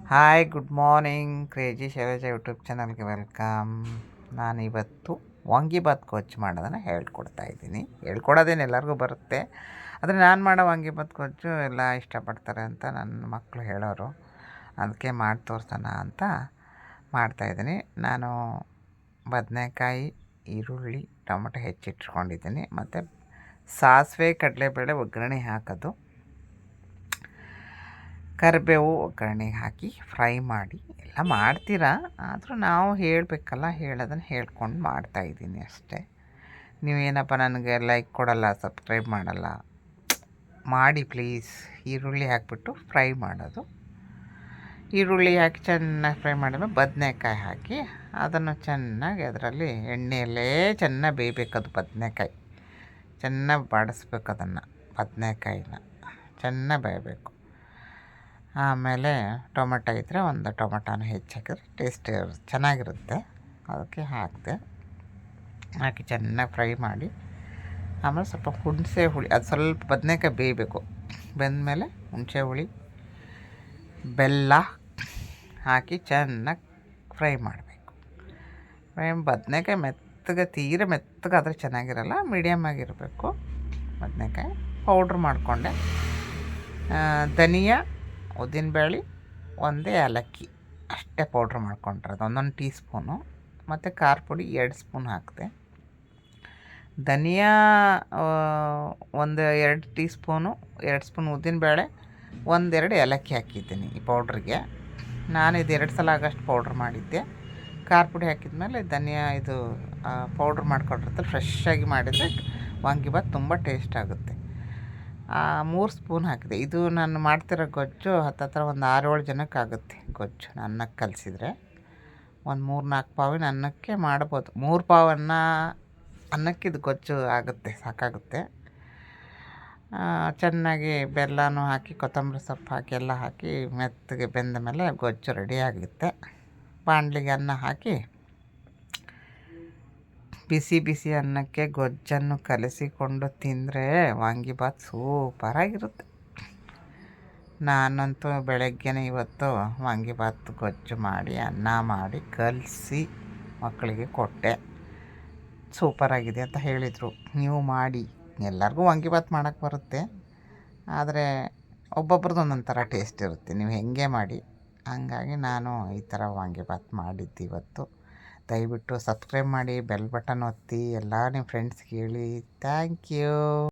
Hi good morning crazy Shailaja YouTube ಚಾನಲ್ಗೆ welcome. ನಾನಿವತ್ತು ವಾಂಗಿಬಾತ್ ಗೊಜ್ಜು ಮಾಡೋದನ್ನು ಹೇಳ್ಕೊಡ್ತಾ ಇದ್ದೀನಿ. ಹೇಳ್ಕೊಡೋದೇನು ಎಲ್ಲರಿಗೂ ಬರುತ್ತೆ, ಆದರೆ ನಾನು ಮಾಡೋ ವಾಂಗಿಬಾತ್ ಗೊಜ್ಜು ಎಲ್ಲ ಇಷ್ಟಪಡ್ತಾರೆ ಅಂತ ನನ್ನ ಮಕ್ಕಳು ಹೇಳೋರು. ಅದಕ್ಕೆ ಮಾಡಿ ತೋರಿಸೋಣ ಅಂತ ಮಾಡ್ತಾಯಿದ್ದೀನಿ. ನಾನು ಬದನೆಕಾಯಿ, ಈರುಳ್ಳಿ, ಟೊಮೆಟೊ ಹೆಚ್ಚಿಟ್ಕೊಂಡಿದ್ದೀನಿ. ಮತ್ತು ಸಾಸಿವೆ, ಕಡಲೆಬೇಳೆ ಒಗ್ಗರಣೆ ಹಾಕೋದು, ಕರಿಬೇವು ಒಗ್ಗರಣೆಗೆ ಹಾಕಿ ಫ್ರೈ ಮಾಡಿ ಎಲ್ಲ ಮಾಡ್ತೀರಾ, ಆದರೂ ನಾವು ಹೇಳಬೇಕಲ್ಲ, ಹೇಳೋದನ್ನು ಹೇಳ್ಕೊಂಡು ಮಾಡ್ತಾಯಿದ್ದೀನಿ ಅಷ್ಟೇ. ನೀವೇನಪ್ಪ ನನಗೆ ಲೈಕ್ ಕೊಡಲ್ಲ, ಸಬ್ಸ್ಕ್ರೈಬ್ ಮಾಡಲ್ಲ, ಮಾಡಿ ಪ್ಲೀಸ್. ಈರುಳ್ಳಿ ಹಾಕಿಬಿಟ್ಟು ಫ್ರೈ ಮಾಡೋದು. ಈರುಳ್ಳಿ ಹಾಕಿ ಚೆನ್ನಾಗಿ ಫ್ರೈ ಮಾಡಿದ್ಮೇಲೆ ಬದನೆಕಾಯಿ ಹಾಕಿ ಅದನ್ನು ಚೆನ್ನಾಗಿ ಅದರಲ್ಲಿ ಎಣ್ಣೆಯಲ್ಲೇ ಚೆನ್ನಾಗಿ ಬೇಯಬೇಕದು. ಬದನೆಕಾಯಿ ಚೆನ್ನಾಗಿ ಬಾಡಿಸ್ಬೇಕು, ಅದನ್ನು ಬದನೆಕಾಯಿನ ಚೆನ್ನಾಗಿ ಬೇಯಬೇಕು. ಆಮೇಲೆ ಟೊಮೆಟೊ ಇದ್ದರೆ ಒಂದು ಟೊಮೆಟೊನ ಹೆಚ್ಚಾಕಿದ್ರೆ ಟೇಸ್ಟ್ ಚೆನ್ನಾಗಿರುತ್ತೆ. ಅದಕ್ಕೆ ಹಾಕಿ ಚೆನ್ನಾಗಿ ಫ್ರೈ ಮಾಡಿ, ಆಮೇಲೆ ಸ್ವಲ್ಪ ಹುಣಸೆ ಹುಳಿ, ಅದು ಸ್ವಲ್ಪ ಬದನೆಕಾಯಿ ಬೇಯಬೇಕು. ಬೆಂದಮೇಲೆ ಹುಣಸೆ ಹುಳಿ, ಬೆಲ್ಲ ಹಾಕಿ ಚೆನ್ನಾಗಿ ಫ್ರೈ ಮಾಡಬೇಕು. ಬದನೆಕಾಯಿ ತೀರ ಮೆತ್ತಗಾದರೆ ಚೆನ್ನಾಗಿರಲ್ಲ, ಮೀಡಿಯಮ್ ಆಗಿರಬೇಕು. ಬದನೆಕಾಯಿ ಪೌಡ್ರ್ ಮಾಡಿಕೊಂಡೆ. ಧನಿಯಾ, ಉದ್ದಿನಬೇಳೆ, ಒಂದೇ ಏಲಕ್ಕಿ ಅಷ್ಟೇ ಪೌಡ್ರ್ ಮಾಡ್ಕೊಂಡಿರೋದು, 1 ಟೀ ಸ್ಪೂನು. ಮತ್ತು ಖಾರ ಪುಡಿ 2 ಸ್ಪೂನ್ ಹಾಕಿದೆ. ಧನಿಯಾ 2 ಟೀ ಸ್ಪೂನು, 2 ಸ್ಪೂನ್ ಉದ್ದಿನಬೇಳೆ, 1-2 ಏಲಕ್ಕಿ ಹಾಕಿದ್ದೀನಿ ಈ ಪೌಡ್ರಿಗೆ. ನಾನು ಇದು 2 ಸಲ ಆಗೋಷ್ಟು ಪೌಡ್ರ್ ಮಾಡಿದ್ದೆ. ಖಾರ ಪುಡಿ ಹಾಕಿದ್ಮೇಲೆ ಧನಿಯಾ ಇದು ಪೌಡ್ರ್ ಮಾಡ್ಕೊಂಡಿರ್ತಾರೆ, ಫ್ರೆಶ್ಶಾಗಿ ಮಾಡಿದರೆ ವಾಂಗಿಬಾತ್ ತುಂಬ ಟೇಸ್ಟ್ ಆಗುತ್ತೆ. 3 ಸ್ಪೂನ್ ಹಾಕಿದೆ. ಇದು ನಾನು ಮಾಡ್ತಿರೋ ಗೊಜ್ಜು ಹತ್ತತ್ರ ಒಂದು 6-7 ಜನಕ್ಕಾಗುತ್ತೆ ಗೊಜ್ಜು. ಅನ್ನಕ್ಕೆ ಕಲಸಿದ್ರೆ ಒಂದು 3-4 ಪಾವಿನ ಅನ್ನಕ್ಕೆ ಮಾಡ್ಬೋದು. 3 ಪಾವು ಅನ್ನಕ್ಕೆ ಇದು ಗೊಜ್ಜು ಆಗುತ್ತೆ, ಸಾಕಾಗುತ್ತೆ. ಚೆನ್ನಾಗಿ ಬೆಲ್ಲನೂ ಹಾಕಿ, ಕೊತ್ತಂಬರಿ ಸೊಪ್ಪು ಹಾಕಿ, ಎಲ್ಲ ಹಾಕಿ ಮೆತ್ತಗೆ ಬೆಂದ ಮೇಲೆ ಗೊಜ್ಜು ರೆಡಿಯಾಗುತ್ತೆ. ಬಾಣಲಿಗೆ ಅನ್ನ ಹಾಕಿ ಬಿಸಿ ಬಿಸಿ ಅನ್ನಕ್ಕೆ ಗೊಜ್ಜನ್ನು ಕಲಸಿಕೊಂಡು ತಿಂದರೆ ವಾಂಗಿಬಾತ್ ಸೂಪರಾಗಿರುತ್ತೆ. ನಾನಂತೂ ಬೆಳಗ್ಗೆನೇ ಇವತ್ತು ವಾಂಗಿಬಾತ್ ಗೊಜ್ಜು ಮಾಡಿ, ಅನ್ನ ಮಾಡಿ ಕಲಸಿ ಮಕ್ಕಳಿಗೆ ಕೊಟ್ಟೆ. ಸೂಪರಾಗಿದೆ ಅಂತ ಹೇಳಿದರು. ನೀವು ಮಾಡಿ. ಎಲ್ಲರಿಗೂ ವಾಂಗಿಬಾತ್ ಮಾಡೋಕ್ಕೆ ಬರುತ್ತೆ, ಆದರೆ ಒಬ್ಬೊಬ್ರದ್ದು ಒಂದೊಂದು ಥರ ಟೇಸ್ಟ್ ಇರುತ್ತೆ. ನೀವು ಹೆಂಗೆ ಮಾಡಿ, ಹಾಗಾಗಿ ನಾನು ಈ ಥರ ವಾಂಗಿಬಾತ್ ಮಾಡಿದ್ದು ಇವತ್ತು. ದಯವಿಟ್ಟು ಸಬ್ಸ್ಕ್ರೈಬ್ ಮಾಡಿ, ಬೆಲ್ ಬಟನ್ ಒತ್ತಿ, ಎಲ್ಲ ನಿಮ್ಮ ಫ್ರೆಂಡ್ಸ್ಗೆ ಹೇಳಿ. Thank you.